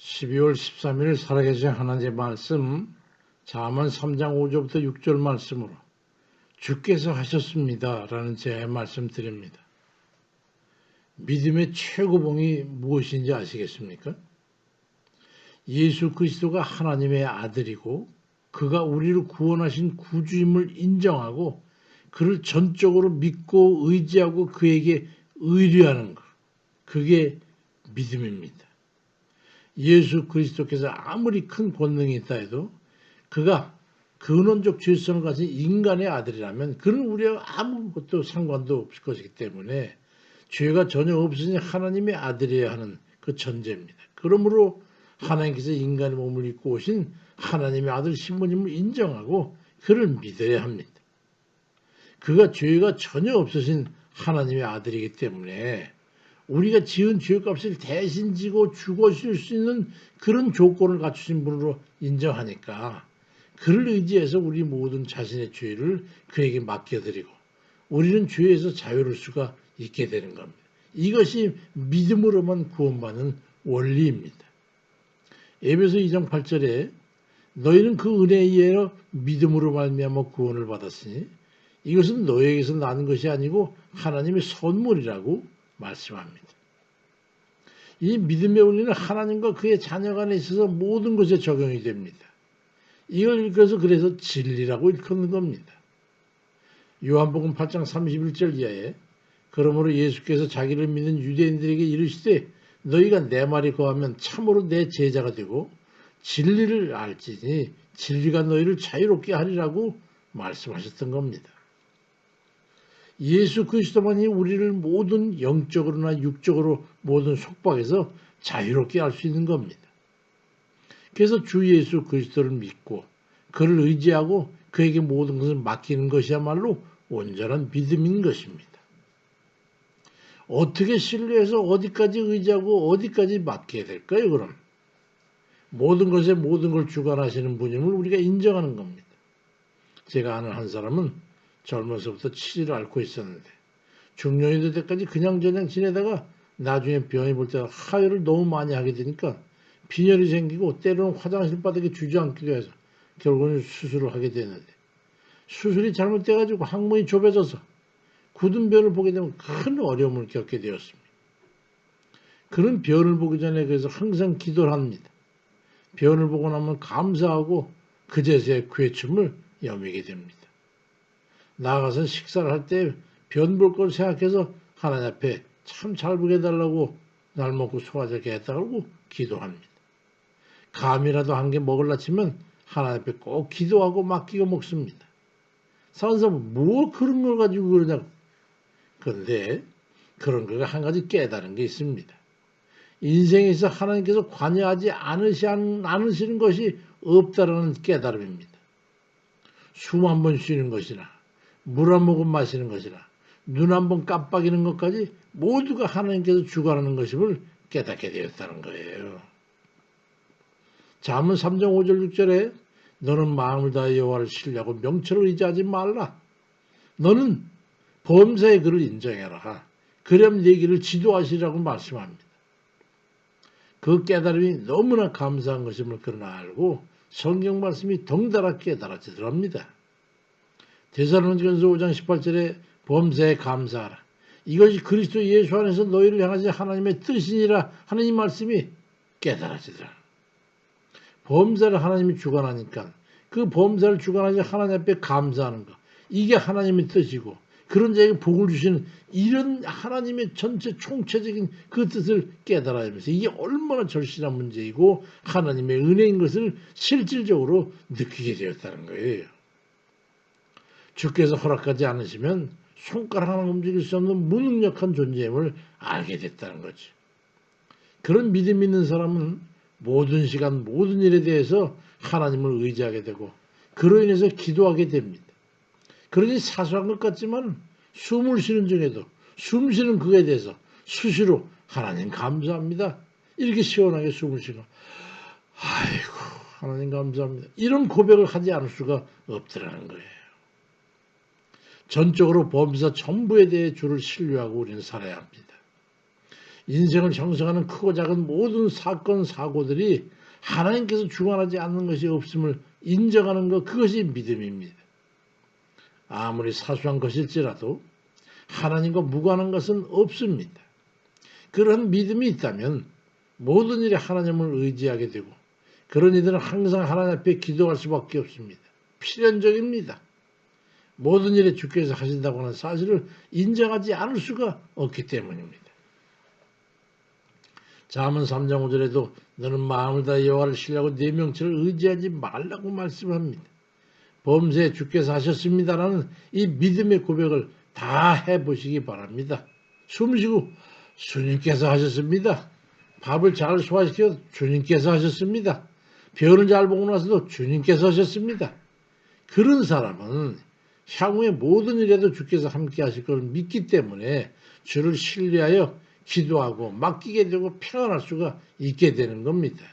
12월 13일 살아계신 하나님의 말씀 잠언 3장 5절부터 6절 말씀으로 주께서 하셨습니다 라는 제 말씀 드립니다. 믿음의 최고봉이 무엇인지 아시겠습니까? 예수 그리스도가 하나님의 아들이고 그가 우리를 구원하신 구주임을 인정하고 그를 전적으로 믿고 의지하고 그에게 의뢰하는 것, 그게 믿음입니다. 예수 그리스도께서 아무리 큰 권능이 있다 해도 그가 근원적 죄성을 가진 인간의 아들이라면 그는 우리와 아무것도 상관도 없을 것이기 때문에 죄가 전혀 없으니 하나님의 아들이어야 하는 그 전제입니다. 그러므로 하나님께서 인간의 몸을 입고 오신 하나님의 아들 신부님을 인정하고 그를 믿어야 합니다. 그가 죄가 전혀 없으신 하나님의 아들이기 때문에 우리가 지은 죄값을 대신 지고 죽어줄 수 있는 그런 조건을 갖추신 분으로 인정하니까 그를 의지해서 우리 모든 자신의 죄를 그에게 맡겨드리고 우리는 죄에서 자유로울 수가 있게 되는 겁니다. 이것이 믿음으로만 구원받는 원리입니다. 에베소 2장 8절에 너희는 그 은혜에 의하여 믿음으로 말미암아 구원을 받았으니 이것은 너희에게서 나는 것이 아니고 하나님의 선물이라고 말씀합니다. 이 믿음의 원리는 하나님과 그의 자녀 간에 있어서 모든 것에 적용이 됩니다. 이걸 읽어서 그래서 진리라고 일컫는 겁니다. 요한복음 8장 31절 이하에 그러므로 예수께서 자기를 믿는 유대인들에게 이르시되 너희가 내 말이 거하면 참으로 내 제자가 되고 진리를 알지니 진리가 너희를 자유롭게 하리라고 말씀하셨던 겁니다. 예수 그리스도만이 우리를 모든 영적으로나 육적으로 모든 속박에서 자유롭게 할 수 있는 겁니다. 그래서 주 예수 그리스도를 믿고 그를 의지하고 그에게 모든 것을 맡기는 것이야말로 온전한 믿음인 것입니다. 어떻게 신뢰해서 어디까지 의지하고 어디까지 맡겨야 될까요? 그럼 모든 것에 모든 걸 주관하시는 분임을 우리가 인정하는 겁니다. 제가 아는 한 사람은 젊어서부터 치질을 앓고 있었는데 중년이 될 때까지 그냥저냥 지내다가 나중에 병이 볼 때 하혈을 너무 많이 하게 되니까 빈혈이 생기고 때로는 화장실 바닥에 주저앉기도 해서 결국은 수술을 하게 되는데 수술이 잘못돼가지고 항문이 좁아져서 굳은 변을 보게 되면 큰 어려움을 겪게 되었습니다. 그런 변을 보기 전에 그래서 항상 기도를 합니다. 변을 보고 나면 감사하고 그제서야 괴춤을 여미게 됩니다. 나아가서 식사를 할 때 변 볼 걸 생각해서 하나님 앞에 참 잘 보게 해달라고 날 먹고 소화되게 했다고 기도합니다. 감이라도 한 개 먹으려 치면 하나님 앞에 꼭 기도하고 맡기고 먹습니다. 사는 뭐 그런 걸 가지고 그러냐고. 그런데 그런 거가 한 가지 깨달은 게 있습니다. 인생에서 하나님께서 관여하지 않으시는 것이 없다라는 깨달음입니다. 숨 한 번 쉬는 것이나 물 한 모금 마시는 것이나 눈 한 번 깜빡이는 것까지 모두가 하나님께서 주관하는 것임을 깨닫게 되었다는 거예요. 잠언 3장 5절 6절에 너는 마음을 다해 여호와를 신뢰하고 명철을 의지하지 말라. 너는 범사의 그를 인정해라. 그럼 네 길을 지도하시라고 말씀합니다. 그 깨달음이 너무나 감사한 것임을 그러나 알고 성경 말씀이 덩달아 깨달아지더랍니다. 데살로니가서 5장 18절에 범사에 감사하라. 이것이 그리스도 예수 안에서 너희를 향하신 하나님의 뜻이니라 하는 이 말씀이 깨달아지더라. 범사를 하나님이 주관하니까 그 범사를 주관하신 하나님 앞에 감사하는 것. 이게 하나님의 뜻이고 그런 자에게 복을 주시는 이런 하나님의 전체 총체적인 그 뜻을 깨달아야 하면서 이게 얼마나 절실한 문제이고 하나님의 은혜인 것을 실질적으로 느끼게 되었다는 거예요. 주께서 허락하지 않으시면 손가락 하나 움직일 수 없는 무능력한 존재임을 알게 됐다는 거지. 그런 믿음 있는 사람은 모든 시간 모든 일에 대해서 하나님을 의지하게 되고 그로 인해서 기도하게 됩니다. 그러니 사소한 것 같지만 숨을 쉬는 중에도 숨 쉬는 그에 대해서 수시로 하나님 감사합니다. 이렇게 시원하게 숨을 쉬고 아이고 하나님 감사합니다. 이런 고백을 하지 않을 수가 없더라는 거예요. 전적으로 범사 전부에 대해 주를 신뢰하고 우리는 살아야 합니다. 인생을 형성하는 크고 작은 모든 사건 사고들이 하나님께서 주관하지 않는 것이 없음을 인정하는 것, 그것이 믿음입니다. 아무리 사소한 것일지라도 하나님과 무관한 것은 없습니다. 그런 믿음이 있다면 모든 일에 하나님을 의지하게 되고 그런 이들은 항상 하나님 앞에 기도할 수밖에 없습니다. 필연적입니다. 모든 일에 주께서 하신다고 하는 사실을 인정하지 않을 수가 없기 때문입니다. 잠언 3장 5절에도 너는 마음을 다해 여호와를 신뢰하고 네 명체를 의지하지 말라고 말씀합니다. 범사에 주께서 하셨습니다라는 이 믿음의 고백을 다 해보시기 바랍니다. 숨쉬고 주님께서 하셨습니다. 밥을 잘 소화시켜 주님께서 하셨습니다. 별을 잘 보고 나서도 주님께서 하셨습니다. 그런 사람은 향후의 모든 일에도 주께서 함께 하실 걸 믿기 때문에 주를 신뢰하여 기도하고 맡기게 되고 평안할 수가 있게 되는 겁니다.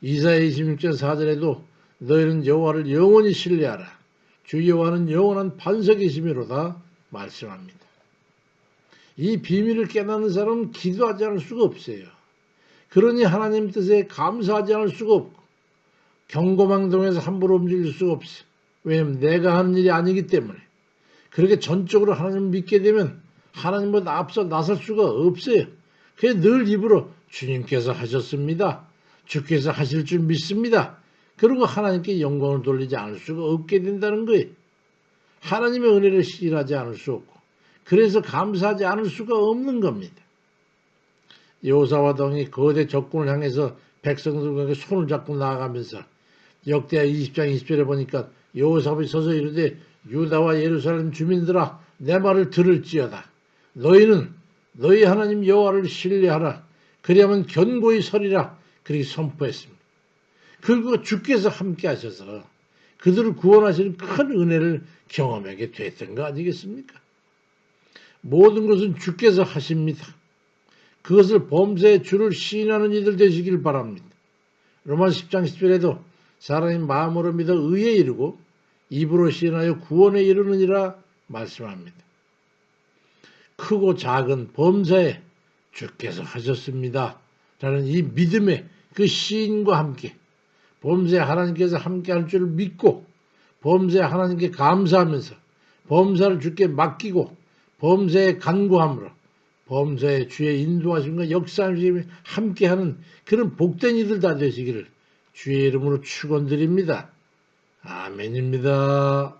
이사야 26장 4절에도 너희는 여호와를 영원히 신뢰하라. 주 여호와는 영원한 반석이시미로다 말씀합니다. 이 비밀을 깨닫는 사람은 기도하지 않을 수가 없어요. 그러니 하나님 뜻에 감사하지 않을 수가 없고 경고망동에서 함부로 움직일 수가 없어요. 왜냐하면 내가 하는 일이 아니기 때문에. 그렇게 전적으로 하나님을 믿게 되면 하나님보다 앞서 나설 수가 없어요. 그래서 늘 입으로 주님께서 하셨습니다. 주께서 하실 줄 믿습니다. 그리고 하나님께 영광을 돌리지 않을 수가 없게 된다는 거예요. 하나님의 은혜를 실하지 않을 수 없고 그래서 감사하지 않을 수가 없는 겁니다. 여호사밧 왕이 거대 적군을 향해서 백성들에게 손을 잡고 나아가면서 역대하 20장 20절에 보니까 여호사밧이 서서 이르되 유다와 예루살렘 주민들아 내 말을 들을지어다. 너희는 너희 하나님 여호와를 신뢰하라. 그리하면 견고히 서리라. 그렇게 선포했습니다. 그리고 주께서 함께 하셔서 그들을 구원하시는 큰 은혜를 경험하게 됐던 거 아니겠습니까? 모든 것은 주께서 하십니다. 그것을 범사에 주를 시인하는 이들 되시길 바랍니다. 로마 10장 10절에도 사람이 마음으로 믿어 의에 이르고 입으로 시인하여 구원에 이르느니라 말씀합니다. 크고 작은 범사에 주께서 하셨습니다. 라는 이 믿음의 그 시인과 함께 범사에 하나님께서 함께 할 줄을 믿고 범사에 하나님께 감사하면서 범사를 주께 맡기고 범사에 간구함으로 범사에 주의 인도하심과 역사하심이 함께하는 그런 복된 이들 다 되시기를 주의 이름으로 축원드립니다. 아멘입니다.